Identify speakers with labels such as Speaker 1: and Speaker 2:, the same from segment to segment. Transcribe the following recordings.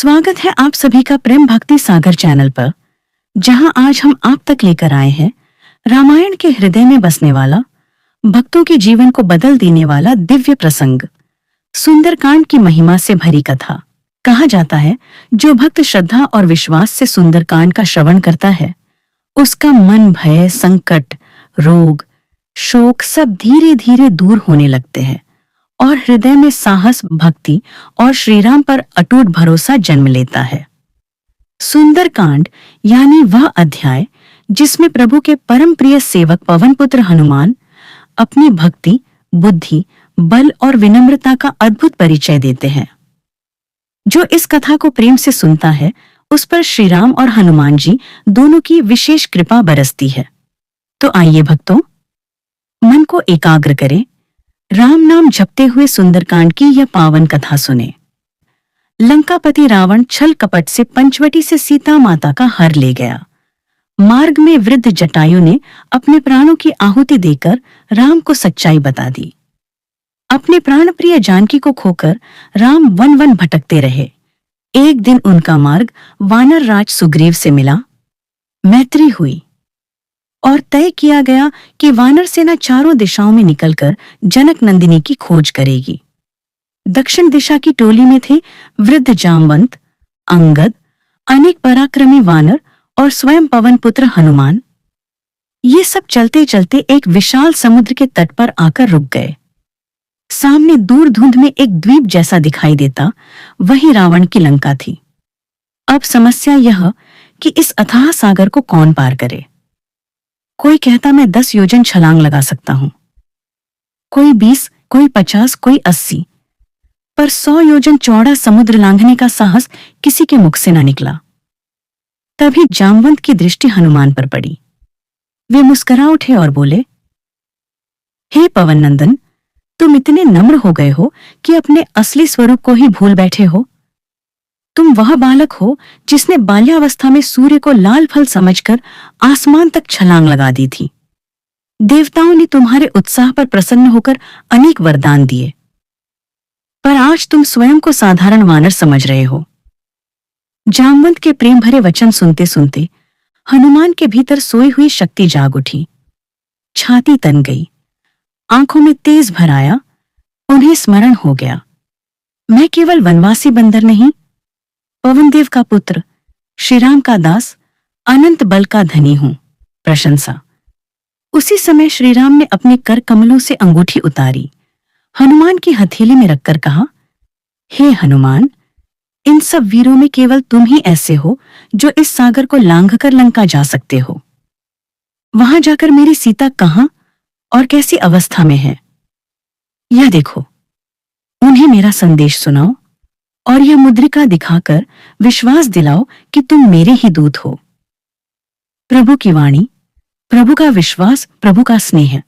Speaker 1: स्वागत है आप सभी का प्रेम भक्ति सागर चैनल पर, जहां आज हम आप तक लेकर आए हैं रामायण के हृदय में बसने वाला, भक्तों के जीवन को बदल देने वाला दिव्य प्रसंग, सुंदरकांड की महिमा से भरी कथा। कहा जाता है, जो भक्त श्रद्धा और विश्वास से सुंदरकांड का श्रवण करता है, उसका मन, भय, संकट, रोग, शोक सब धीरे धीरे दूर होने लगते हैं और हृदय में साहस, भक्ति और श्रीराम पर अटूट भरोसा जन्म लेता है। सुंदरकांड यानी वह अध्याय जिसमें प्रभु के परम प्रिय सेवक पवन पुत्र हनुमान अपनी भक्ति, बुद्धि, बल और विनम्रता का अद्भुत परिचय देते हैं। जो इस कथा को प्रेम से सुनता है, उस पर श्रीराम और हनुमान जी दोनों की विशेष कृपा बरसती है। तो आइए भक्तों, मन को एकाग्र करें, राम नाम जपते हुए सुंदरकांड की यह पावन कथा सुने। लंकापति रावण छल कपट से पंचवटी से सीता माता का हर ले गया। मार्ग में वृद्ध जटायु ने अपने प्राणों की आहुति देकर राम को सच्चाई बता दी। अपने प्राण प्रिय जानकी को खोकर राम वन वन भटकते रहे। एक दिन उनका मार्ग वानर राज सुग्रीव से मिला। मैत्री हुई और तय किया गया कि वानर सेना चारों दिशाओं में निकलकर जनक नंदिनी की खोज करेगी। दक्षिण दिशा की टोली में थे वृद्ध जामवंत, अंगद, अनेक पराक्रमी वानर और स्वयं पवन पुत्र हनुमान। ये सब चलते चलते एक विशाल समुद्र के तट पर आकर रुक गए। सामने दूर धुंध में एक द्वीप जैसा दिखाई देता, वही रावण की लंका थी। अब समस्या यह कि इस अथाह सागर को कौन पार करे। कोई कहता मैं 10 योजन छलांग लगा सकता हूं, कोई 20, कोई 50, कोई 80, पर 100 योजन चौड़ा समुद्र लांघने का साहस किसी के मुख से न निकला। तभी जामवंत की दृष्टि हनुमान पर पड़ी। वे मुस्कुरा उठे और बोले, हे पवन नंदन, तुम इतने नम्र हो गए हो कि अपने असली स्वरूप को ही भूल बैठे हो। तुम वह बालक हो जिसने बाल्यावस्था में सूर्य को लाल फल समझकर आसमान तक छलांग लगा दी थी। देवताओं ने तुम्हारे उत्साह पर प्रसन्न होकर अनेक वरदान दिए, पर आज तुम स्वयं को साधारण वानर समझ रहे हो। जामवंत के प्रेम भरे वचन सुनते सुनते हनुमान के भीतर सोई हुई शक्ति जाग उठी। छाती तन गई, आंखों में तेज भर आया। उन्हें स्मरण हो गया, मैं केवल वनवासी बंदर नहीं, पवनदेव का पुत्र, श्रीराम का दास, अनंत बल का धनी हूं। प्रशंसा। उसी समय श्रीराम ने अपने कर कमलों से अंगूठी उतारी, हनुमान की हथेली में रखकर कहा, हे हनुमान, इन सब वीरों में केवल तुम ही ऐसे हो जो इस सागर को लांघकर लंका जा सकते हो। वहां जाकर मेरी सीता कहां और कैसी अवस्था में है, यह देखो। उन्हें मेरा संदेश सुनाओ और यह मुद्रिका दिखाकर विश्वास दिलाओ कि तुम मेरे ही दूत हो। प्रभु की वाणी, प्रभु का विश्वास, प्रभु का स्नेह।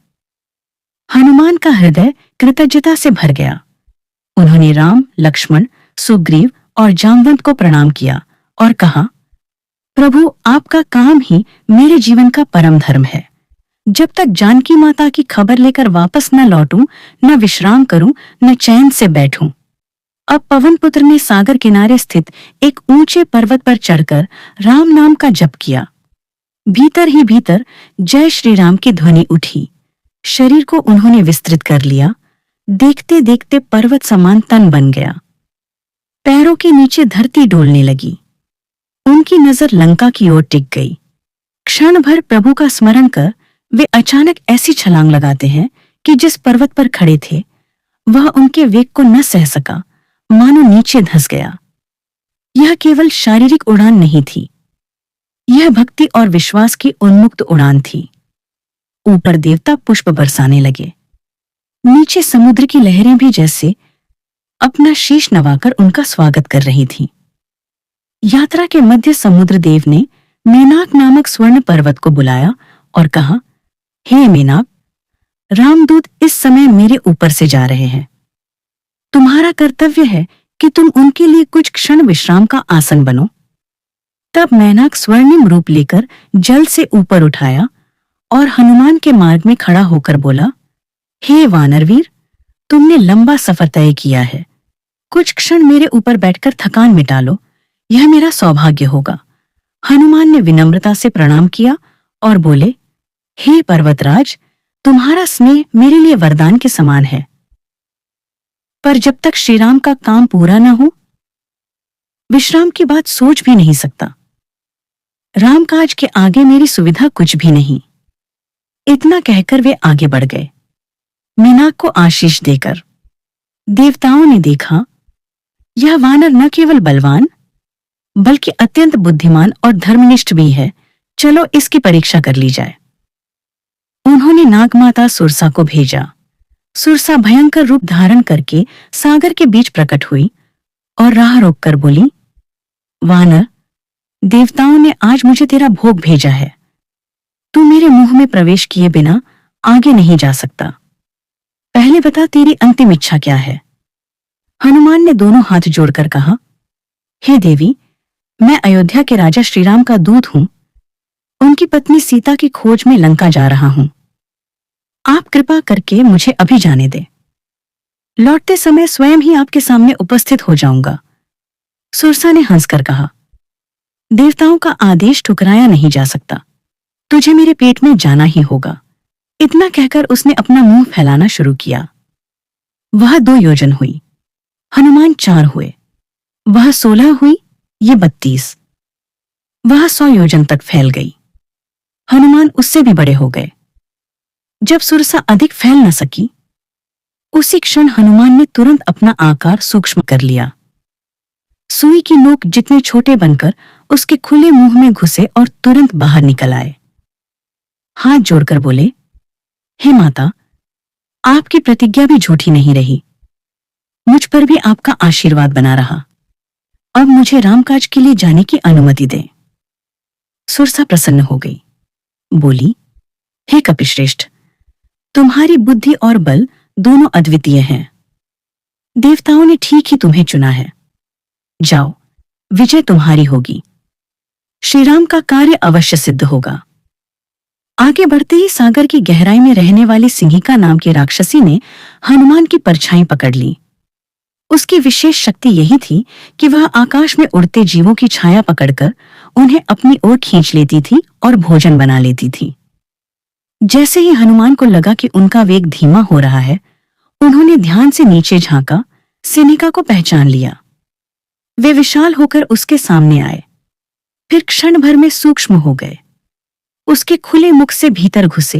Speaker 1: हनुमान का हृदय कृतज्ञता से भर गया। उन्होंने राम, लक्ष्मण, सुग्रीव और जामवंत को प्रणाम किया और कहा, प्रभु, आपका काम ही मेरे जीवन का परम धर्म है। जब तक जानकी माता की खबर लेकर वापस न लौटूं, न विश्राम करूं, न चैन से बैठूं। अब पवन पुत्र ने सागर किनारे स्थित एक ऊंचे पर्वत पर चढ़कर राम नाम का जप किया। भीतर ही भीतर जय श्री राम की ध्वनि उठी। शरीर को उन्होंने विस्तृत कर लिया। देखते देखते पर्वत समान तन बन गया। पैरों के नीचे धरती डोलने लगी। उनकी नजर लंका की ओर टिक गई। क्षण भर प्रभु का स्मरण कर वे अचानक ऐसी छलांग लगाते हैं कि जिस पर्वत पर खड़े थे वह उनके वेग को न सह सका, मानो नीचे धंस गया। यह केवल शारीरिक उड़ान नहीं थी, यह भक्ति और विश्वास की उन्मुक्त उड़ान थी। ऊपर देवता पुष्प बरसाने लगे, नीचे समुद्र की लहरें भी जैसे अपना शीश नवाकर उनका स्वागत कर रही थीं। यात्रा के मध्य समुद्र देव ने मेनाक नामक स्वर्ण पर्वत को बुलाया और कहा, हे मेनाक, रामदूत इस समय मेरे ऊपर से जा रहे हैं। तुम्हारा कर्तव्य है कि तुम उनके लिए कुछ क्षण विश्राम का आसन बनो। तब मेनाक स्वर्णिम रूप लेकर जल से ऊपर उठाया और हनुमान के मार्ग में खड़ा होकर बोला, हे वानरवीर, तुमने लंबा सफर तय किया है। कुछ क्षण मेरे ऊपर बैठकर थकान मिटा लो, यह मेरा सौभाग्य होगा। हनुमान ने विनम्रता से प्रणाम किया और बोले, हे पर्वतराज, तुम्हारा स्नेह मेरे लिए वरदान के समान है। पर जब तक श्रीराम का काम पूरा न हो, विश्राम की बात सोच भी नहीं सकता। रामकाज के आगे मेरी सुविधा कुछ भी नहीं। इतना कहकर वे आगे बढ़ गए, मीनाक को आशीष देकर। देवताओं ने देखा, यह वानर न केवल बलवान बल्कि अत्यंत बुद्धिमान और धर्मनिष्ठ भी है। चलो इसकी परीक्षा कर ली जाए। उन्होंने नागमाता सुरसा को भेजा। सुरसा भयंकर रूप धारण करके सागर के बीच प्रकट हुई और राह रोककर बोली, वानर, देवताओं ने आज मुझे तेरा भोग भेजा है। तू मेरे मुंह में प्रवेश किए बिना आगे नहीं जा सकता। पहले बता, तेरी अंतिम इच्छा क्या है? हनुमान ने दोनों हाथ जोड़कर कहा, हे देवी, मैं अयोध्या के राजा श्रीराम का दूत हूं। उनकी पत्नी सीता की खोज में लंका जा रहा हूं। आप कृपा करके मुझे अभी जाने दे। लौटते समय स्वयं ही आपके सामने उपस्थित हो जाऊंगा। सुरसा ने हंसकर कहा, देवताओं का आदेश ठुकराया नहीं जा सकता। तुझे मेरे पेट में जाना ही होगा। इतना कहकर उसने अपना मुंह फैलाना शुरू किया। वह 2 योजन हुई, हनुमान 4 हुए। वह 16 हुई, ये 32। वह 100 योजन तक फैल गई। हनुमान उससे भी बड़े हो गए। जब सुरसा अधिक फैल न सकी, उसी क्षण हनुमान ने तुरंत अपना आकार सूक्ष्म कर लिया। सुई की नोक जितने छोटे बनकर उसके खुले मुंह में घुसे और तुरंत बाहर निकल आए। हाथ जोड़कर बोले, हे माता, आपकी प्रतिज्ञा भी झूठी नहीं रही। मुझ पर भी आपका आशीर्वाद बना रहा। अब मुझे रामकाज के लिए जाने की अनुमति दें। सुरसा प्रसन्न हो गई, बोली, हे कपिश्रेष्ठ, तुम्हारी बुद्धि और बल दोनों अद्वितीय हैं। देवताओं ने ठीक ही तुम्हें चुना है। जाओ, विजय तुम्हारी होगी। श्रीराम का कार्य अवश्य सिद्ध होगा। आगे बढ़ते ही सागर की गहराई में रहने वाली सिंहिका नाम की राक्षसी ने हनुमान की परछाई पकड़ ली। उसकी विशेष शक्ति यही थी कि वह आकाश में उड़ते जीवों की छाया पकड़कर उन्हें अपनी ओर खींच लेती थी और भोजन बना लेती थी। जैसे ही हनुमान को लगा कि उनका वेग धीमा हो रहा है, उन्होंने ध्यान से नीचे झांका, सिंहिका को पहचान लिया। वे विशाल होकर उसके सामने आए, फिर क्षण भर में सूक्ष्म हो गए। उसके खुले मुख से भीतर घुसे,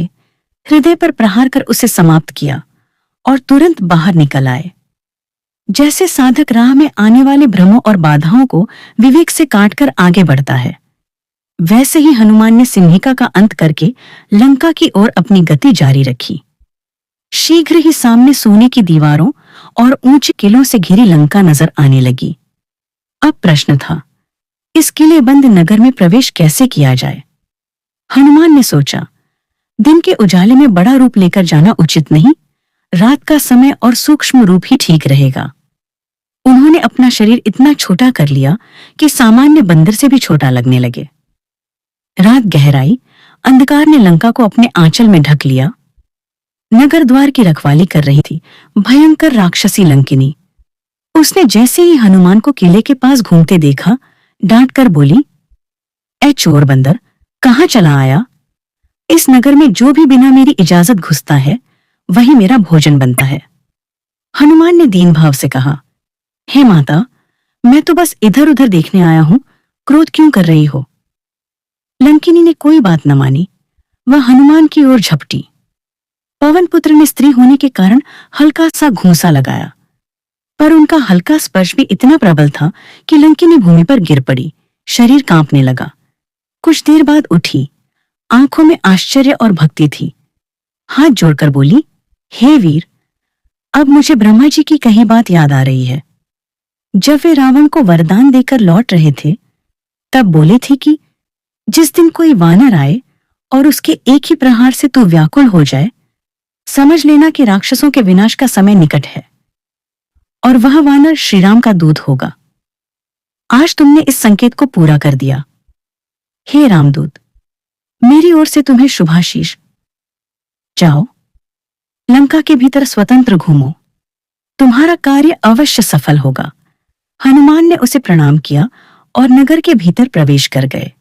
Speaker 1: हृदय पर प्रहार कर उसे समाप्त किया और तुरंत बाहर निकल आए। जैसे साधक राह में आने वाले भ्रमों और बाधाओं को विवेक से काटकर आगे बढ़ता है, वैसे ही हनुमान ने सिंहिका का अंत करके लंका की ओर अपनी गति जारी रखी। शीघ्र ही सामने सोने की दीवारों और ऊंचे किलों से घिरी लंका नजर आने लगी। अब प्रश्न था, इस किले बंद नगर में प्रवेश कैसे किया जाए? हनुमान ने सोचा, दिन के उजाले में बड़ा रूप लेकर जाना उचित नहीं, रात का समय और सूक्ष्म रूप ही ठीक रहेगा। उन्होंने अपना शरीर इतना छोटा कर लिया कि सामान्य बंदर से भी छोटा लगने लगे। रात गहराई, अंधकार ने लंका को अपने आंचल में ढक लिया। नगर द्वार की रखवाली कर रही थी भयंकर राक्षसी लंकिनी। उसने जैसे ही हनुमान को किले के पास घूमते देखा, डांट कर बोली, ए चोर बंदर, कहाँ चला आया? इस नगर में जो भी बिना मेरी इजाजत घुसता है, वही मेरा भोजन बनता है। हनुमान ने दीन भाव से कहा, हे माता, मैं तो बस इधर उधर देखने आया हूं, क्रोध क्यों कर रही हो? लंकिनी ने कोई बात न मानी। वह हनुमान की ओर झपटी। पवन पुत्र ने स्त्री होने के कारण हल्का सा घूंसा लगाया, पर उनका हल्का स्पर्श भी इतना प्रबल था कि लंकिनी भूमि पर गिर पड़ी। शरीर कांपने लगा। कुछ देर बाद उठी, आंखों में आश्चर्य और भक्ति थी। हाथ जोड़कर बोली, हे वीर, अब मुझे ब्रह्मा जी की कही बात याद आ रही है। जब वे रावण को वरदान देकर लौट रहे थे, तब बोले थे कि जिस दिन कोई वानर आए और उसके एक ही प्रहार से तू व्याकुल हो जाए, समझ लेना कि राक्षसों के विनाश का समय निकट है और वह वानर श्रीराम का दूत होगा। आज तुमने इस संकेत को पूरा कर दिया। हे रामदूत, मेरी ओर से तुम्हें शुभाशीष। जाओ, लंका के भीतर स्वतंत्र घूमो, तुम्हारा कार्य अवश्य सफल होगा। हनुमान ने उसे प्रणाम किया और नगर के भीतर प्रवेश कर गए।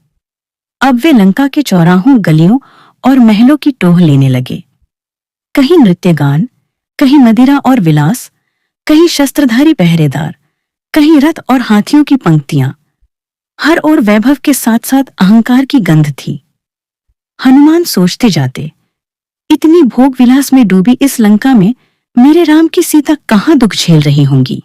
Speaker 1: अब वे लंका के चौराहों, गलियों और महलों की टोह लेने लगे। कहीं नृत्य गान, कहीं मदिरा और विलास, कहीं शस्त्रधारी पहरेदार, कहीं रथ और हाथियों की पंक्तियां। हर ओर वैभव के साथ साथ अहंकार की गंध थी। हनुमान सोचते जाते, इतनी भोग विलास में डूबी इस लंका में मेरे राम की सीता कहाँ दुख झेल रही होंगी।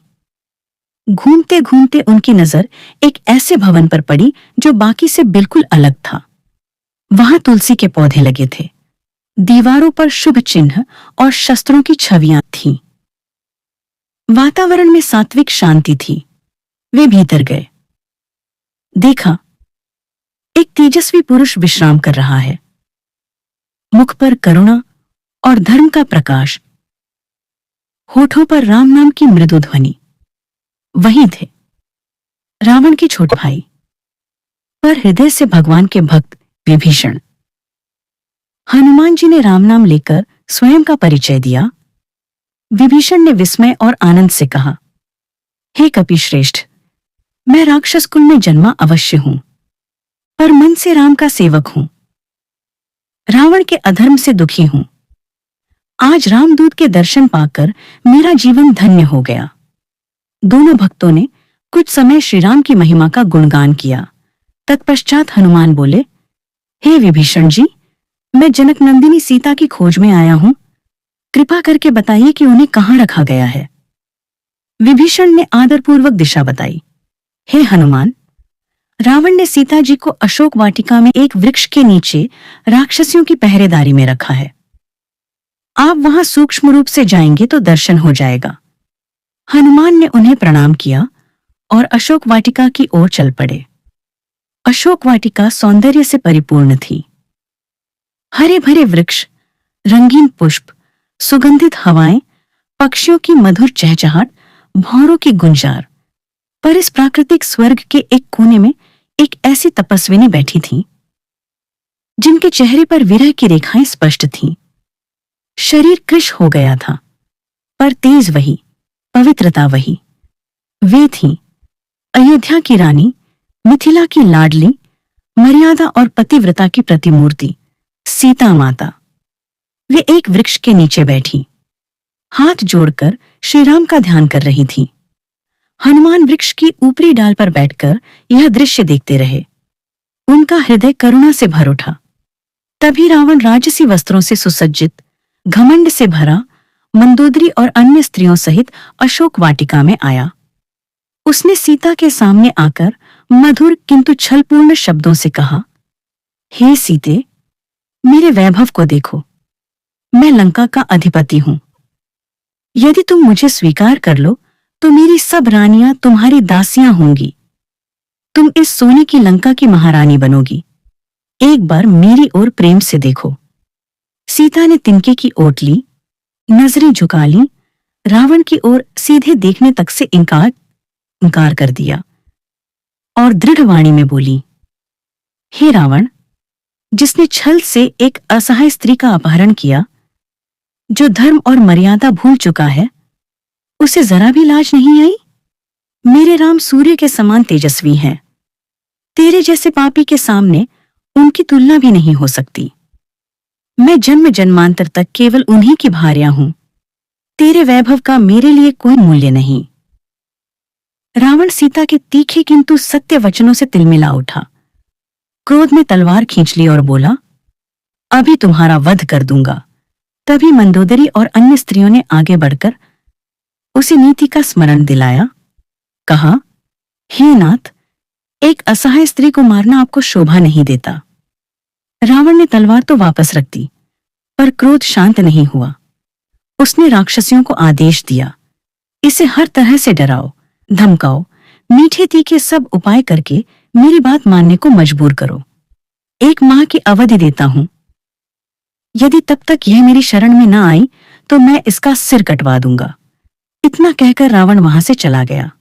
Speaker 1: घूमते घूमते उनकी नजर एक ऐसे भवन पर पड़ी जो बाकी से बिल्कुल अलग था। वहां तुलसी के पौधे लगे थे, दीवारों पर शुभ चिन्ह और शस्त्रों की छवियां थीं। वातावरण में सात्विक शांति थी। वे भीतर गए। देखा, एक तेजस्वी पुरुष विश्राम कर रहा है, मुख पर करुणा और धर्म का प्रकाश, होठों पर राम नाम की मृदु ध्वनि। वही थे रावण के छोटे भाई, पर हृदय से भगवान के भक्त विभीषण। हनुमान जी ने राम नाम लेकर स्वयं का परिचय दिया। विभीषण ने विस्मय और आनंद से कहा, हे कपिश्रेष्ठ, मैं राक्षस कुल में जन्मा अवश्य हूं, पर मन से राम का सेवक हूं। रावण के अधर्म से दुखी हूं। आज रामदूत के दर्शन पाकर मेरा जीवन धन्य हो गया। दोनों भक्तों ने कुछ समय श्रीराम की महिमा का गुणगान किया। तत्पश्चात हनुमान बोले, हे विभीषण जी, मैं जनक नंदिनी सीता की खोज में आया हूं। कृपा करके बताइए कि उन्हें कहां रखा गया है। विभीषण ने आदरपूर्वक दिशा बताई। हे हनुमान, रावण ने सीता जी को अशोक वाटिका में एक वृक्ष के नीचे राक्षसियों की पहरेदारी में रखा है। आप वहां सूक्ष्म रूप से जाएंगे तो दर्शन हो जाएगा। हनुमान ने उन्हें प्रणाम किया और अशोक वाटिका की ओर चल पड़े। अशोक वाटिका सौंदर्य से परिपूर्ण थी। हरे भरे वृक्ष, रंगीन पुष्प, सुगंधित हवाएं, पक्षियों की मधुर चहचहाट, भौरों की गुंजार। पर इस प्राकृतिक स्वर्ग के एक कोने में एक ऐसी तपस्विनी बैठी थी जिनके चेहरे पर विरह की रेखाएं स्पष्ट थीं। शरीर कृश हो गया था, पर तेज वही, पवित्रता वही। वे थीं अयोध्या की रानी, मिथिला की लाडली, मर्यादा और पतिव्रता की प्रतिमूर्ति सीता माता। वे एक वृक्ष के नीचे बैठी, हाथ जोड़कर श्रीराम का ध्यान कर रही थी। हनुमान वृक्ष की ऊपरी डाल पर बैठकर यह दृश्य देखते रहे। उनका हृदय करुणा से भर उठा। तभी रावण राजसी वस्त्रों से सुसज्जित, घमंड से भरा, मंदोदरी और अन्य स्त्रियों सहित अशोक वाटिका में आया। उसने सीता के सामने आकर मधुर किंतु छलपूर्ण शब्दों से कहा, हे सीते, मेरे वैभव को देखो। मैं लंका का अधिपति हूं। यदि तुम मुझे स्वीकार कर लो तो मेरी सब रानियां तुम्हारी दासियां होंगी। तुम इस सोने की लंका की महारानी बनोगी। एक बार मेरी ओर प्रेम से देखो। सीता ने तिनके की ओट ली, नजरें झुका ली, रावण की ओर सीधे देखने तक से इनकार कर दिया और दृढ़ वाणी में बोली, हे रावण, जिसने छल से एक असहाय स्त्री का अपहरण किया, जो धर्म और मर्यादा भूल चुका है, उसे जरा भी लाज नहीं आई। मेरे राम सूर्य के समान तेजस्वी हैं। तेरे जैसे पापी के सामने उनकी तुलना भी नहीं हो सकती। मैं जन्म जन्मांतर तक केवल उन्हीं की भार्या हूं। तेरे वैभव का मेरे लिए कोई मूल्य नहीं। रावण सीता के तीखे किंतु सत्य वचनों से तिलमिला उठा। क्रोध में तलवार खींच ली और बोला, अभी तुम्हारा वध कर दूंगा। तभी मंदोदरी और अन्य स्त्रियों ने आगे बढ़कर उसे नीति का स्मरण दिलाया। कहा, हे नाथ, एक असहाय स्त्री को मारना आपको शोभा नहीं देता। रावण ने तलवार तो वापस रख दी, पर क्रोध शांत नहीं हुआ। उसने राक्षसियों को आदेश दिया, इसे हर तरह से डराओ, धमकाओ, मीठे तीखे सब उपाय करके मेरी बात मानने को मजबूर करो। 1 माह की अवधि देता हूं। यदि तब तक यह मेरी शरण में न आई तो मैं इसका सिर कटवा दूंगा। इतना कहकर रावण वहां से चला गया।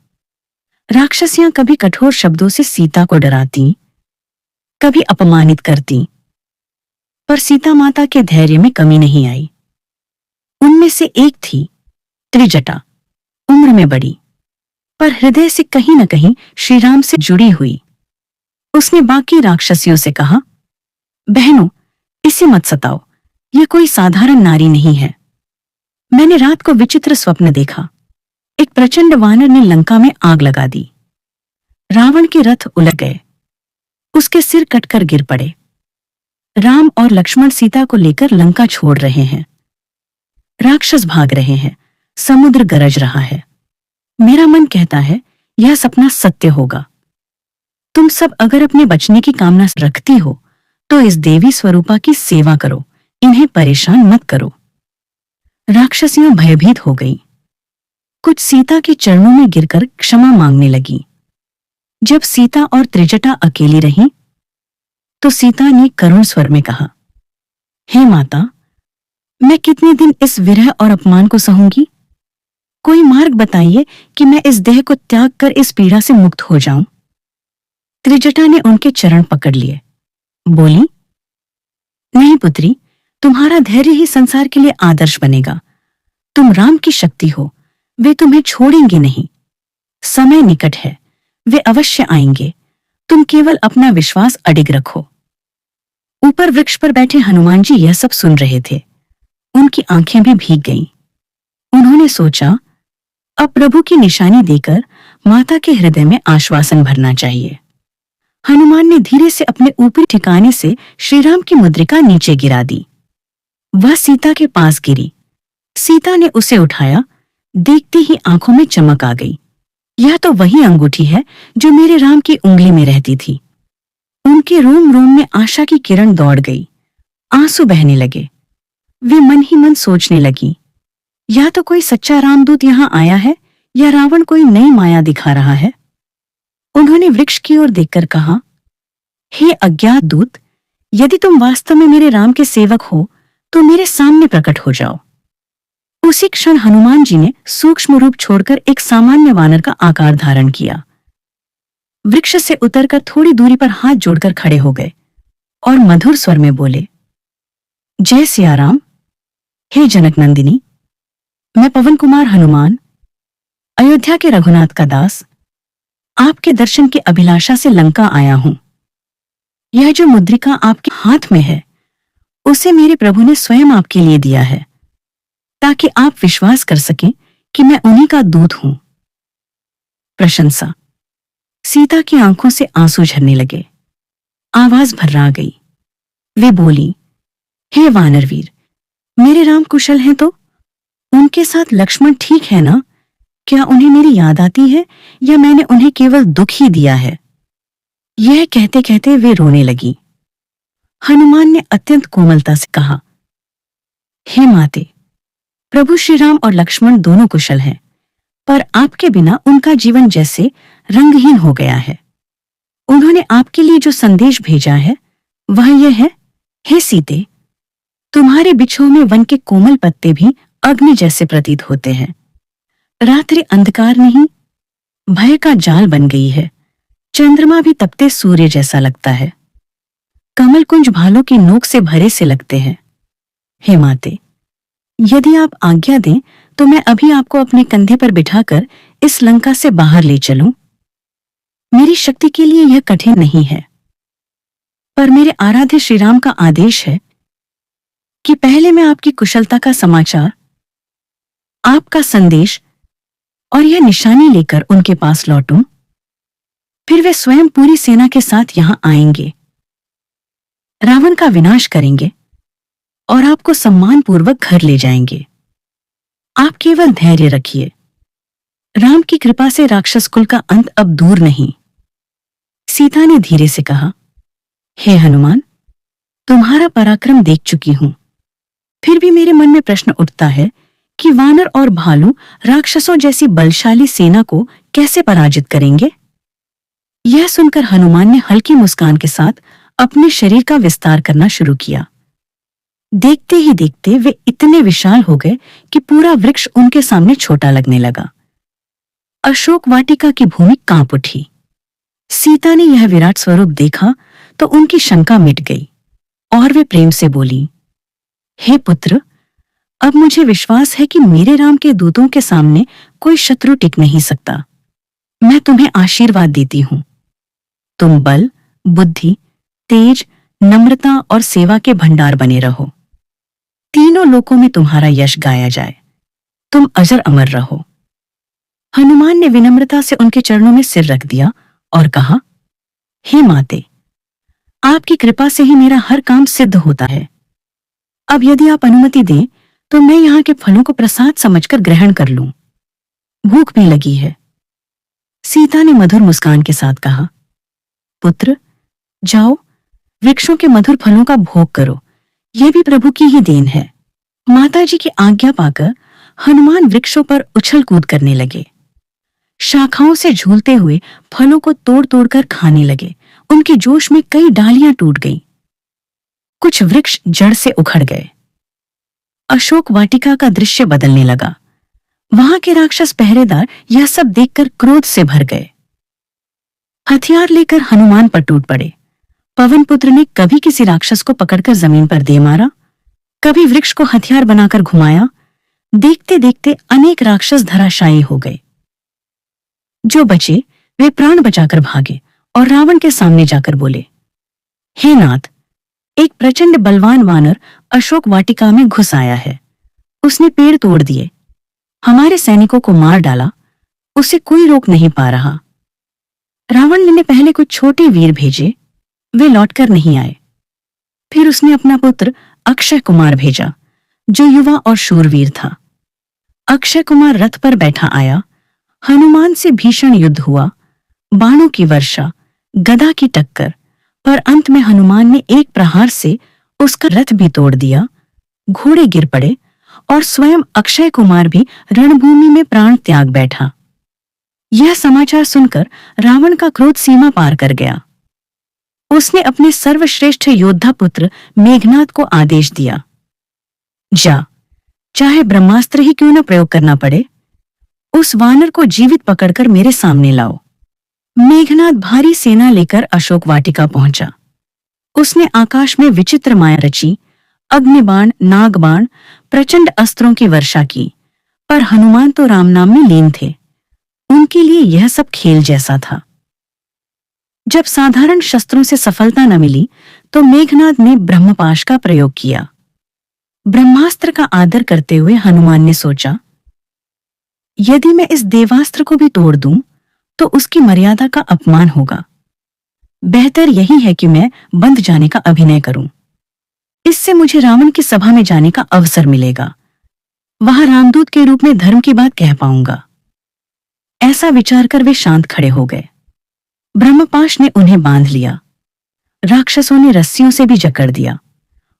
Speaker 1: राक्षसियां कभी कठोर शब्दों से सीता को डराती, कभी अपमानित करती, पर सीता माता के धैर्य में कमी नहीं आई। उनमें से एक थी त्रिजटा, उम्र में बड़ी, पर हृदय से कहीं न कहीं श्री राम से जुड़ी हुई। उसने बाकी राक्षसियों से कहा, बहनों, इसे मत सताओ, ये कोई साधारण नारी नहीं है। मैंने रात को विचित्र स्वप्न देखा। एक प्रचंड वानर ने लंका में आग लगा दी। रावण के रथ उलट गए, उसके सिर कटकर गिर पड़े। राम और लक्ष्मण सीता को लेकर लंका छोड़ रहे हैं। राक्षस भाग रहे हैं, समुद्र गरज रहा है। मेरा मन कहता है यह सपना सत्य होगा। तुम सब अगर अपने बचने की कामना रखती हो तो इस देवी स्वरूपा की सेवा करो, इन्हें परेशान मत करो। राक्षसियां भयभीत हो गईं। कुछ सीता के चरणों में गिरकर क्षमा मांगने लगी। जब सीता और त्रिजटा अकेली रहीं, तो सीता ने करुण स्वर में कहा, हे माता, मैं कितने दिन इस विरह और अपमान को सहूंगी? कोई मार्ग बताइए कि मैं इस देह को त्याग कर इस पीड़ा से मुक्त हो जाऊं। त्रिजटा ने उनके चरण पकड़ लिए, बोली, नहीं पुत्री, तुम्हारा धैर्य ही संसार के लिए आदर्श बनेगा। तुम राम की शक्ति हो, वे तुम्हें छोड़ेंगे नहीं। समय निकट है, वे अवश्य आएंगे। तुम केवल अपना विश्वास अडिग रखो। ऊपर वृक्ष पर बैठे हनुमान जी यह सब सुन रहे थे। उनकी आंखें भी भीग गईं। उन्होंने सोचा, अब प्रभु की निशानी देकर माता के हृदय में आश्वासन भरना चाहिए। हनुमान ने धीरे से अपने ऊपरी ठिकाने से श्रीराम की मुद्रिका नीचे गिरा दी। वह सीता के पास गिरी। सीता ने उसे उठाया। देखते ही आंखों में चमक आ गई। यह तो वही अंगूठी है जो मेरे राम की उंगली में रहती थी। उनके रोम रोम में आशा की किरण दौड़ गई। आंसू बहने लगे। वे मन ही मन सोचने लगी, या तो कोई सच्चा रामदूत यहां आया है या रावण कोई नई माया दिखा रहा है। उन्होंने वृक्ष की ओर देखकर कहा, हे अज्ञात दूत, यदि तुम वास्तव में मेरे राम के सेवक हो तो मेरे सामने प्रकट हो जाओ। उसी क्षण हनुमान जी ने सूक्ष्म रूप छोड़कर एक सामान्य वानर का आकार धारण किया। वृक्ष से उतरकर थोड़ी दूरी पर हाथ जोड़कर खड़े हो गए और मधुर स्वर में बोले, जय सिया राम। हे जनक नंदिनी, मैं पवन कुमार हनुमान, अयोध्या के रघुनाथ का दास, आपके दर्शन की अभिलाषा से लंका आया हूं। यह जो मुद्रिका आपके हाथ में है, उसे मेरे प्रभु ने स्वयं आपके लिए दिया है, ताकि आप विश्वास कर सकें कि मैं उन्हीं का दूत हूं। प्रशंसा। सीता की आंखों से आंसू झरने लगे। आवाज भर्रा गई। वे बोली, हे वानरवीर, मेरे राम कुशल हैं तो? उनके साथ लक्ष्मण ठीक है ना? क्या उन्हें मेरी याद आती है या मैंने उन्हें केवल दुख ही दिया है? यह कहते कहते वे रोने लगी। हनुमान ने अत्यंत कोमलता से कहा, हे माते, प्रभु श्री राम और लक्ष्मण दोनों कुशल हैं, पर आपके बिना उनका जीवन जैसे रंगहीन हो गया है। उन्होंने आपके लिए जो संदेश भेजा है वह यह है, हे सीते, तुम्हारे बिछोह में वन के कोमल पत्ते भी अग्नि जैसे प्रतीत होते हैं। रात्रि अंधकार नहीं, भय का जाल बन गई है। चंद्रमा भी तपते सूर्य जैसा लगता है। कमल कुंज भालों की नोक से भरे से लगते हैं। हे माते, यदि आप आज्ञा दें तो मैं अभी आपको अपने कंधे पर बिठाकर इस लंका से बाहर ले चलूं। मेरी शक्ति के लिए यह कठिन नहीं है, पर मेरे आराध्य श्रीराम का आदेश है कि पहले मैं आपकी कुशलता का समाचार, आपका संदेश और यह निशानी लेकर उनके पास लौटूं। फिर वे स्वयं पूरी सेना के साथ यहां आएंगे, रावण का विनाश करेंगे और आपको सम्मानपूर्वक घर ले जाएंगे। आप केवल धैर्य रखिए। राम की कृपा से राक्षस कुल का अंत अब दूर नहीं। सीता ने धीरे से कहा, हे हनुमान, तुम्हारा पराक्रम देख चुकी हूं, फिर भी मेरे मन में प्रश्न उठता है कि वानर और भालू राक्षसों जैसी बलशाली सेना को कैसे पराजित करेंगे। यह सुनकर हनुमान ने हल्की मुस्कान के साथ अपने शरीर का विस्तार करना शुरू किया। देखते ही देखते वे इतने विशाल हो गए कि पूरा वृक्ष उनके सामने छोटा लगने लगा। अशोक वाटिका की भूमि कांप उठी। सीता ने यह विराट स्वरूप देखा तो उनकी शंका मिट गई और वे प्रेम से बोली, हे पुत्र, अब मुझे विश्वास है कि मेरे राम के दूतों के सामने कोई शत्रु टिक नहीं सकता। मैं तुम्हें आशीर्वाद देती हूँ। तुम बल, बुद्धि, तेज, नम्रता और सेवा के भंडार बने रहो। तीनों लोकों में तुम्हारा यश गाया जाए। तुम अजर अमर रहो। हनुमान ने विनम्रता से उनके चरणों में सिर रख दिया और कहा, हे माते, आपकी कृपा से ही मेरा हर काम सिद्ध होता है। अब यदि आप अनुमति दें तो मैं यहाँ के फलों को प्रसाद समझकर ग्रहण कर लूं। भूख भी लगी है। सीता ने मधुर मुस्कान के साथ कहा, पुत्र, जाओ, वृक्षों के मधुर फलों का भोग करो। यह भी प्रभु की ही देन है। माताजी की आज्ञा पाकर हनुमान वृक्षों पर उछल कूद करने लगे। शाखाओं से झूलते हुए फलों को तोड़ तोड़कर खाने लगे। उनके जोश में कई डालियां टूट गईं। कुछ वृक्ष जड़ से उखड़ गए। अशोक वाटिका का दृश्य बदलने लगा। वहां के राक्षस पहरेदार यह सब देखकर क्रोध से भर गए। हथियार लेकर हनुमान पर टूट पड़े। पवन पुत्र ने कभी किसी राक्षस को पकड़कर जमीन पर दे मारा, कभी वृक्ष को हथियार बनाकर घुमाया। देखते देखते अनेक राक्षस धराशायी हो गए। जो बचे वे प्राण बचाकर भागे और रावण के सामने जाकर बोले, हे नाथ, एक प्रचंड बलवान वानर अशोक वाटिका में घुस आया है। उसने पेड़ तोड़ दिए, हमारे सैनिकों को मार डाला। उसे कोई रोक नहीं पा रहा। रावण ने पहले कुछ छोटे वीर भेजे, वे लौटकर नहीं आए। फिर उसने अपना पुत्र अक्षय कुमार भेजा, जो युवा और शूरवीर था। अक्षय कुमार रथ पर बैठा आया। हनुमान से भीषण युद्ध हुआ। बाणों की वर्षा, गदा की टक्कर, पर अंत में हनुमान ने एक प्रहार से उसका रथ भी तोड़ दिया। घोड़े गिर पड़े और स्वयं अक्षय कुमार भी रणभूमि में प्राण त्याग बैठा। यह समाचार सुनकर रावण का क्रोध सीमा पार कर गया। उसने अपने सर्वश्रेष्ठ योद्धा पुत्र मेघनाद को आदेश दिया, जा, चाहे ब्रह्मास्त्र ही क्यों न प्रयोग करना पड़े, उस वानर को जीवित पकड़कर मेरे सामने लाओ। मेघनाद भारी सेना लेकर अशोक वाटिका पहुंचा। उसने आकाश में विचित्र माया रची, अग्निबाण, नागबाण, प्रचंड अस्त्रों की वर्षा की, पर हनुमान तो राम नाम में लीन थे। उनके लिए यह सब खेल जैसा था। जब साधारण शस्त्रों से सफलता न मिली तो मेघनाद ने ब्रह्मपाश का प्रयोग किया। ब्रह्मास्त्र का आदर करते हुए हनुमान ने सोचा, यदि मैं इस देवास्त्र को भी तोड़ दूं तो उसकी मर्यादा का अपमान होगा। बेहतर यही है कि मैं बंध जाने का अभिनय करूं। इससे मुझे रावण की सभा में जाने का अवसर मिलेगा। वहां रामदूत के रूप में धर्म की बात कह पाऊंगा। ऐसा विचार कर वे शांत खड़े हो गए। ब्रह्मपाश ने उन्हें बांध लिया। राक्षसों ने रस्सियों से भी जकड़ दिया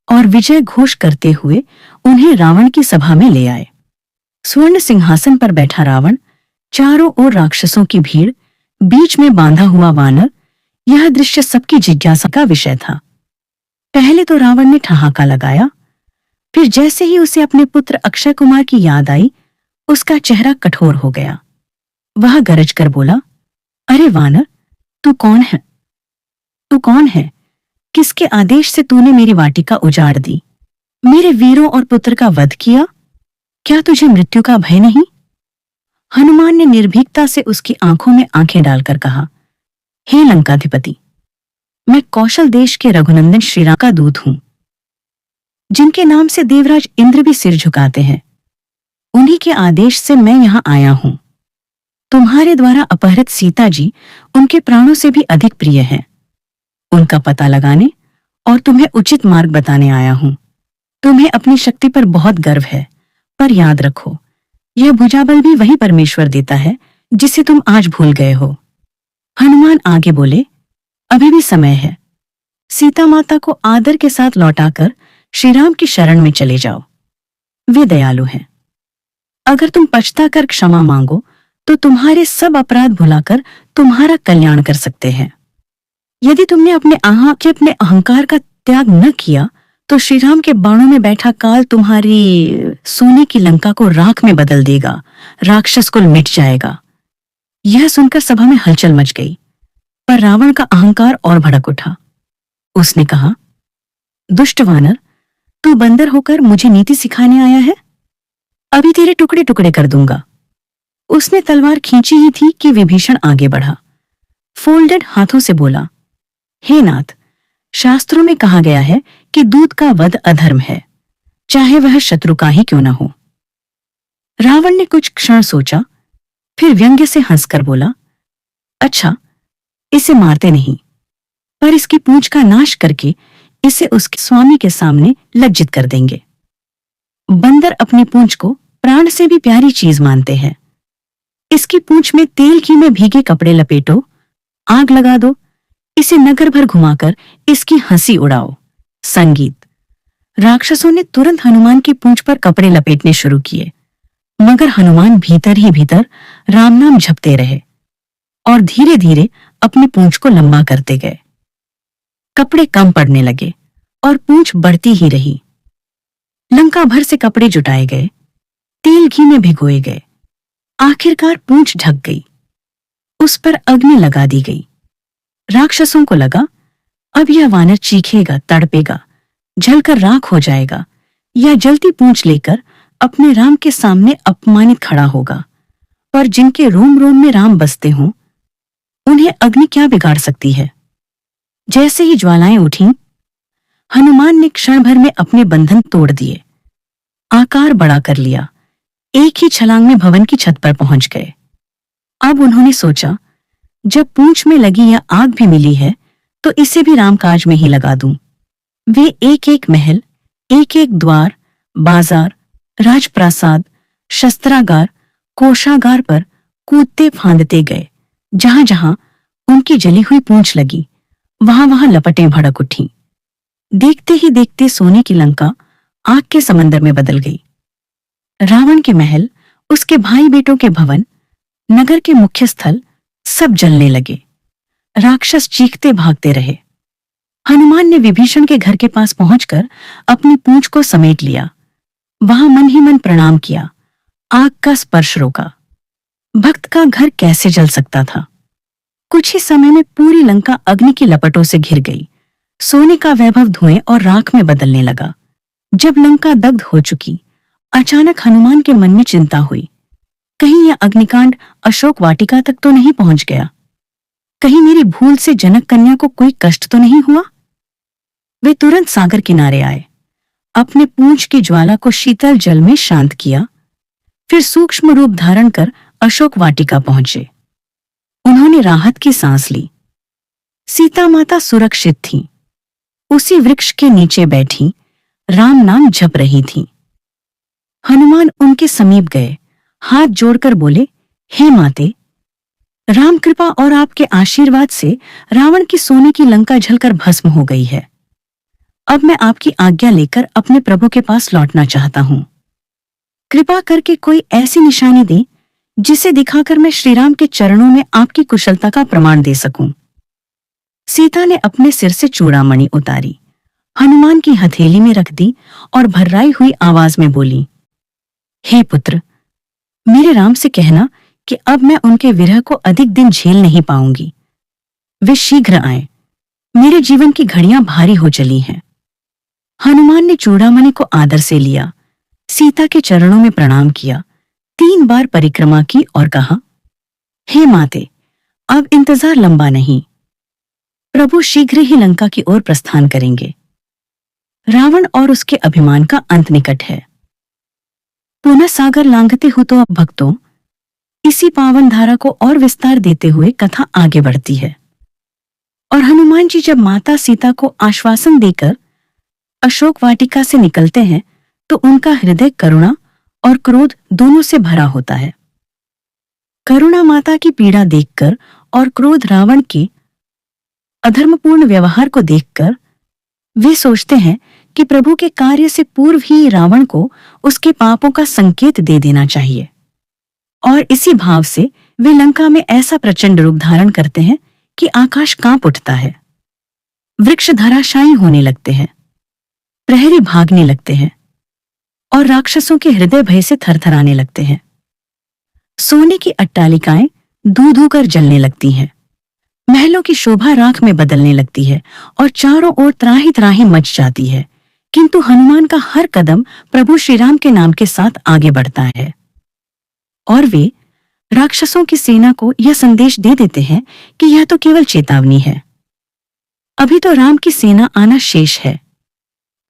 Speaker 1: और विजय घोष करते हुए उन्हें रावण की सभा में ले आए। स्वर्ण सिंहासन पर बैठा रावण, चारों ओर राक्षसों की भीड़, बीच में बांधा हुआ वानर, यह दृश्य सबकी जिज्ञासा का विषय था। पहले तो रावण ने ठहाका लगाया, फिर जैसे ही उसे अपने पुत्र अक्षय कुमार की याद आई, उसका चेहरा कठोर हो गया। वह गरज कर बोला, अरे वानर, तू कौन है? तू कौन है? किसके आदेश से तूने मेरी वाटिका उजाड़ दी, मेरे वीरों और पुत्र का वध किया? क्या तुझे मृत्यु का भय नहीं? हनुमान ने निर्भीकता से उसकी आंखों में आंखें डालकर कहा, हे लंकाधिपति, मैं कौशल देश के रघुनंदन श्रीराम का दूत हूं, जिनके नाम से देवराज इंद्र भी सिर झुकाते हैं। उन्हीं के आदेश से मैं यहां आया हूं। तुम्हारे द्वारा अपहृत सीता जी उनके प्राणों से भी अधिक प्रिय हैं। उनका पता लगाने और तुम्हें उचित मार्ग बताने आया हूं। तुम्हें अपनी शक्ति पर बहुत गर्व है, पर याद रखो, यह भुजाबल भी वही परमेश्वर देता है जिसे तुम आज भूल गए हो। हनुमान आगे बोले, अभी भी समय है। सीता माता को आदर के साथ लौटाकर श्रीराम की शरण में चले जाओ। वे दयालु हैं। अगर तुम पछताकर क्षमा मांगो तो तुम्हारे सब अपराध भुलाकर तुम्हारा कल्याण कर सकते हैं। यदि तुमने अपने अहंकार का त्याग न किया तो श्रीराम के बाणों में बैठा काल तुम्हारी सोने की लंका को राख में बदल देगा। राक्षस कुल मिट जाएगा। यह सुनकर सभा में हलचल मच गई, पर रावण का अहंकार और भड़क उठा। उसने कहा, दुष्ट वानर, तू बंदर होकर मुझे नीति सिखाने आया है? अभी तेरे टुकड़े टुकड़े कर दूंगा। उसने तलवार खींची ही थी कि विभीषण आगे बढ़ा। फोल्डेड हाथों से बोला, हे नाथ, शास्त्रों में कहा गया है कि दूत का वध अधर्म है, चाहे वह शत्रु का ही क्यों न हो। रावण ने कुछ क्षण सोचा, फिर व्यंग्य से हंसकर बोला, अच्छा, इसे मारते नहीं, पर इसकी पूंछ का नाश करके इसे उसके स्वामी के सामने लज्जित कर देंगे। बंदर अपनी पूंछ को प्राण से भी प्यारी चीज मानते हैं। इसकी पूंछ में तेल घी में भीगे कपड़े लपेटो, आग लगा दो, इसे नगर भर घुमाकर इसकी हंसी उड़ाओ। संगीत। राक्षसों ने तुरंत हनुमान की पूंछ पर कपड़े लपेटने शुरू किए, मगर हनुमान भीतर ही भीतर राम नाम जपते रहे और धीरे धीरे अपनी पूंछ को लंबा करते गए। कपड़े कम पड़ने लगे और पूंछ बढ़ती ही रही। लंका भर से कपड़े जुटाए गए, तेल घी में भिगोए गए। आखिरकार पूंछ ढक गई, उस पर अग्नि लगा दी गई। राक्षसों को लगा, अब यह वानर चीखेगा, तड़पेगा, जलकर राख हो जाएगा, या जलती पूंछ लेकर अपने राम के सामने अपमानित खड़ा होगा। पर जिनके रोम रोम में राम बसते हों, उन्हें अग्नि क्या बिगाड़ सकती है। जैसे ही ज्वालाएं उठीं, हनुमान ने क्षण भर में अपने बंधन तोड़ दिए, आकार बड़ा कर लिया, एक ही छलांग में भवन की छत पर पहुंच गए। अब उन्होंने सोचा, जब पूंछ में लगी यह आग भी मिली है तो इसे भी रामकाज में ही लगा दूं। वे एक एक महल, एक एक द्वार, बाजार, राजप्रासाद, शस्त्रागार, कोषागार पर कूदते फांदते गए। जहां जहां उनकी जली हुई पूंछ लगी, वहां वहां लपटें भड़क उठीं। देखते ही देखते सोने की लंका आग के समंदर में बदल गई। रावण के महल, उसके भाई बेटों के भवन, नगर के मुख्य स्थल सब जलने लगे। राक्षस चीखते भागते रहे। हनुमान ने विभीषण के घर के पास पहुंचकर अपनी पूंछ को समेट लिया, वहां मन ही मन प्रणाम किया, आग का स्पर्श रोका। भक्त का घर कैसे जल सकता था। कुछ ही समय में पूरी लंका अग्नि की लपटों से घिर गई। सोने का वैभव धुएं और राख में बदलने लगा। जब लंका दग्ध हो चुकी, अचानक हनुमान के मन में चिंता हुई, कहीं यह अग्निकांड अशोक वाटिका तक तो नहीं पहुंच गया। कहीं मेरी भूल से जनक कन्या को कोई कष्ट तो नहीं हुआ। वे तुरंत सागर किनारे आए, अपने पूंछ की ज्वाला को शीतल जल में शांत किया, फिर सूक्ष्म रूप धारण कर अशोक वाटिका पहुंचे। उन्होंने राहत की सांस ली। सीता माता सुरक्षित थीं, उसी वृक्ष के नीचे बैठी राम नाम जप रही थीं। हनुमान उनके समीप गए, हाथ जोड़कर बोले, हे माते, राम कृपा और आपके आशीर्वाद से रावण की सोने की लंका जलकर भस्म हो गई है। अब मैं आपकी आज्ञा लेकर अपने प्रभु के पास लौटना चाहता हूं। कृपा करके कोई ऐसी निशानी दें जिसे दिखाकर मैं श्रीराम के चरणों में आपकी कुशलता का प्रमाण दे सकूं। सीता ने अपने सिर से चूड़ामणि उतारी, हनुमान की हथेली में रख दी और भर्राई हुई आवाज में बोली, हे पुत्र, मेरे राम से कहना कि अब मैं उनके विरह को अधिक दिन झेल नहीं पाऊंगी। वे शीघ्र आए, मेरे जीवन की घड़ियां भारी हो चली हैं। हनुमान ने चूड़ामणि को आदर से लिया, सीता के चरणों में प्रणाम किया, 3 बार परिक्रमा की और कहा, हे माते, अब इंतजार लंबा नहीं, प्रभु शीघ्र ही लंका की ओर प्रस्थान करेंगे। रावण और उसके अभिमान का अंत निकट है। पुनः सागर लांघते हो तो अब भक्तों, इसी पावन धारा को और विस्तार देते हुए कथा आगे बढ़ती है। और हनुमान जी जब माता सीता को आश्वासन देकर अशोक वाटिका से निकलते हैं तो उनका हृदय करुणा और क्रोध दोनों से भरा होता है। करुणा माता की पीड़ा देखकर और क्रोध रावण के अधर्मपूर्ण व्यवहार को देखकर वे सोचते हैं कि प्रभु के कार्य से पूर्व ही रावण को उसके पापों का संकेत दे देना चाहिए। और इसी भाव से वे लंका में ऐसा प्रचंड रूप धारण करते हैं कि आकाश कांप उठता है, वृक्ष धराशायी होने लगते हैं, प्रहरी भागने लगते हैं और राक्षसों के हृदय भय से थरथराने लगते हैं। सोने की अट्टालिकाएं धू धू कर जलने लगती हैं, महलों की शोभा राख में बदलने लगती है और चारों ओर त्राही त्राही मच जाती है। किंतु हनुमान का हर कदम प्रभु श्रीराम के नाम के साथ आगे बढ़ता है और वे राक्षसों की सेना को यह संदेश दे देते हैं कि यह तो केवल चेतावनी है, अभी तो राम की सेना आना शेष है।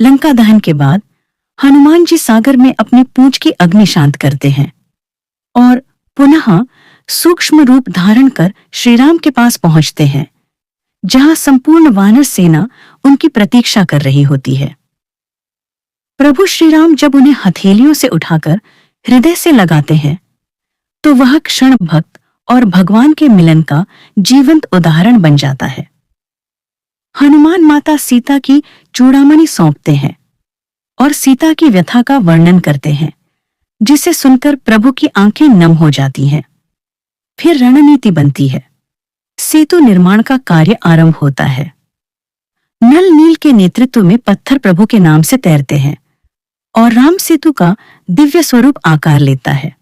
Speaker 1: लंका दहन के बाद हनुमान जी सागर में अपनी पूंछ की अग्नि शांत करते हैं और पुनः सूक्ष्म रूप धारण कर श्रीराम के पास पहुंचते हैं, जहां संपूर्ण वानर सेना उनकी प्रतीक्षा कर रही होती है। प्रभु श्रीराम जब उन्हें हथेलियों से उठाकर हृदय से लगाते हैं तो वह क्षण भक्त और भगवान के मिलन का जीवंत उदाहरण बन जाता है। हनुमान माता सीता की चूड़ामणि सौंपते हैं और सीता की व्यथा का वर्णन करते हैं, जिसे सुनकर प्रभु की आंखें नम हो जाती हैं। फिर रणनीति बनती है। सेतु निर्माण का कार्य आरंभ होता है। नल नील के नेतृत्व में पत्थर प्रभु के नाम से तैरते हैं और राम सेतु का दिव्य स्वरूप आकार लेता है।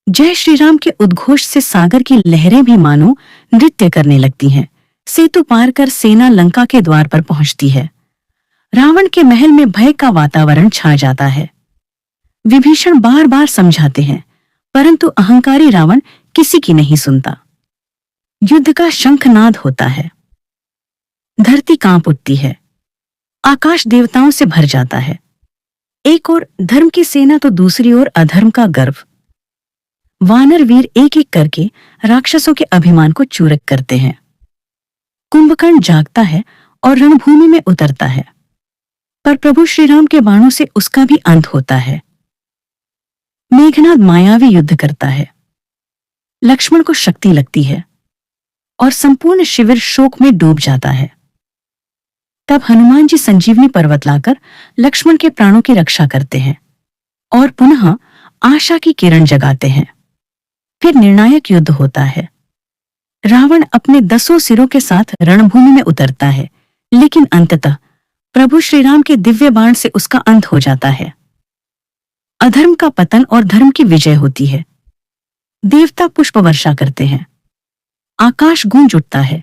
Speaker 1: जय श्री राम के उद्घोष से सागर की लहरें भी मानो नृत्य करने लगती हैं। सेतु पार कर सेना लंका के द्वार पर पहुंचती है। रावण के महल में भय का वातावरण छा जाता है। विभीषण बार बार समझाते हैं, परंतु अहंकारी रावण किसी की नहीं सुनता। युद्ध का शंखनाद होता है। धरती कांप उठती है। आकाश देवताओं से भर जाता है। एक ओर धर्म की सेना तो दूसरी ओर अधर्म का गर्व। वानर वीर एक एक करके राक्षसों के अभिमान को चूरक करते हैं। कुंभकर्ण जागता है और रणभूमि में उतरता है, पर प्रभु श्रीराम के बाणों से उसका भी अंत होता है। मेघनाद मायावी युद्ध करता है। लक्ष्मण को शक्ति लगती है और संपूर्ण शिविर शोक में डूब जाता है। तब हनुमान जी संजीवनी पर्वत लाकर लक्ष्मण के प्राणों की रक्षा करते हैं और पुनः आशा की किरण जगाते हैं। फिर निर्णायक युद्ध होता है। रावण अपने 10 सिरों के साथ रणभूमि में उतरता है, लेकिन अंततः प्रभु श्रीराम के दिव्य बाण से उसका अंत हो जाता है। अधर्म का पतन और धर्म की विजय होती है। देवता पुष्प वर्षा करते हैं। आकाश गूंज उठता है।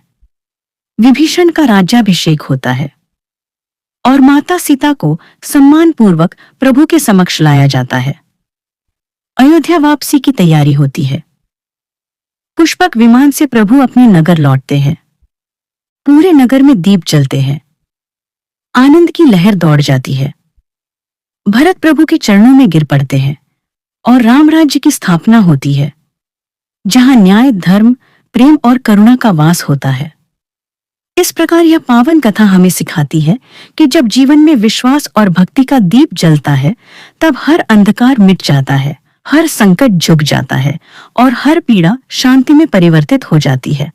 Speaker 1: विभीषण का राज्याभिषेक होता है और माता सीता को सम्मानपूर्वक प्रभु के समक्ष लाया जाता है। अयोध्या वापसी की तैयारी होती है। पुष्पक विमान से प्रभु अपने नगर लौटते हैं। पूरे नगर में दीप जलते हैं। आनंद की लहर दौड़ जाती है। भरत प्रभु के चरणों में गिर पड़ते हैं और राम राज्य की स्थापना होती है, जहां न्याय, धर्म, प्रेम और करुणा का वास होता है। इस प्रकार यह पावन कथा हमें सिखाती है कि जब जीवन में विश्वास और भक्ति का दीप जलता है, तब हर अंधकार मिट जाता है, हर संकट झुक जाता है और हर पीड़ा शांति में परिवर्तित हो जाती है।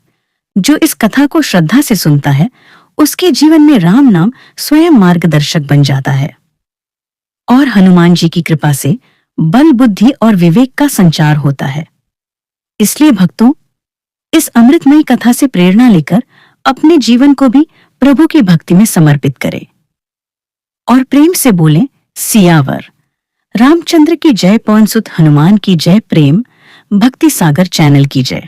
Speaker 1: जो इस कथा को श्रद्धा से सुनता है, उसके जीवन में राम नाम स्वयं मार्गदर्शक बन जाता है और हनुमान जी की कृपा से बल, बुद्धि और विवेक का संचार होता है। इसलिए भक्तों, इस अमृतमयी कथा से प्रेरणा लेकर अपने जीवन को भी प्रभु की भक्ति में समर्पित करें और प्रेम से बोलें, सियावर रामचंद्र की जय, पवन सुत हनुमान की जय, प्रेम भक्ति सागर चैनल की जय।